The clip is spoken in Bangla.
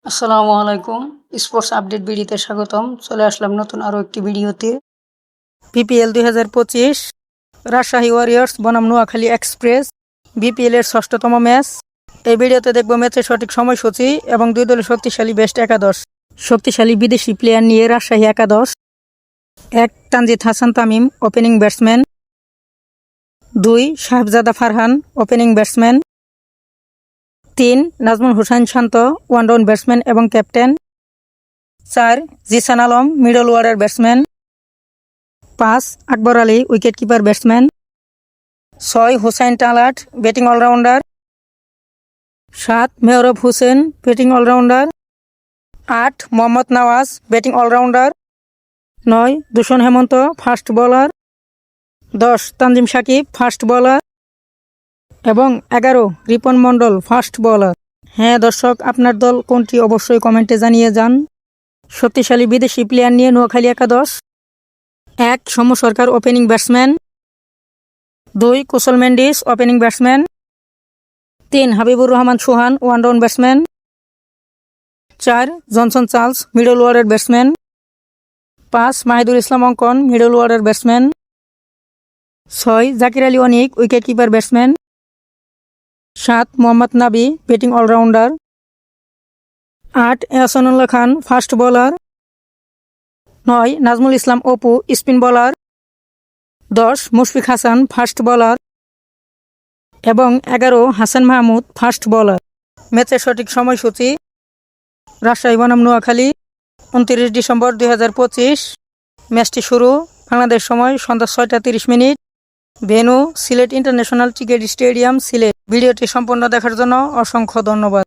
আসসালামু আলাইকুম। স্পোর্টস আপডেট ভিডিওতে স্বাগতম। চলে আসলাম নতুন আরও একটি ভিডিওতে। বিপিএল 2025 রাজশাহী ওয়ারিয়র্স বনাম নোয়াখালী এক্সপ্রেস বিপিএল এর 6তম ম্যাচ। এই ভিডিওতে দেখব ম্যাচের সঠিক সময়সূচি এবং দুই দলের শক্তিশালী বেস্ট একাদশ। শক্তিশালী বিদেশি প্লেয়ার নিয়ে রাজশাহী একাদশ: 1 Tanzid Hasan Tamim, opening batsman. 2 Sahibzada Farhan, opening batsman. 3 Najmul Hossain Shanto, one down batsman এবং captain. 4 Zishan Alam, middle order batsman. 5 Akbar Ali, wicket keeper batsman. 6 Hussain Talat, batting allrounder. 7 Mehrab Hossain, batting allrounder. 8 Mohammad Nawaz, batting allrounder. 9 Dushan Hemantha, fast bowler. 10 Tanzim Sakib, fast bowler. এবং 11 রিপন মণ্ডল, ফাস্ট বোলার। হ্যাঁ দর্শক, আপনার দল কোনটি অবশ্যই কমেন্টে জানিয়ে যান। শক্তিশালী বিদেশি প্লেয়ার নিয়ে নোয়াখালী একাদশ: 1 Soumya Sarkar, opening batsman. 2 Kusal Mendis, opening batsman. 3 Habibur Rahman Sohan, one down batsman. 4 Johnson Charles, middle order batsman. 5 Mahidul Islam Ankon, middle order batsman. 6 Zakir Ali Anik, wicket keeper batsman. 7 Mohammad Nabi, batting allrounder. 8 Ihsanullah Khan, fast bowler. 9 Nazmul Islam Apu, spin bowler. 10 Mushfiq Hasan, fast bowler. এবং 11 হাসান মাহমুদ, ফাস্ট বোলার। ম্যাচের সঠিক সময়সূচি: রাজশাহী বনাম নোয়াখালী 29 ডিসেম্বর 2025। ম্যাচটি শুরু বাংলাদেশ সময় সন্ধ্যা 6টা 30 minute. Venue Sylhet international cricket stadium, Sylhet. ভিডিওটি সম্পূর্ণ দেখার জন্য অসংখ্য ধন্যবাদ।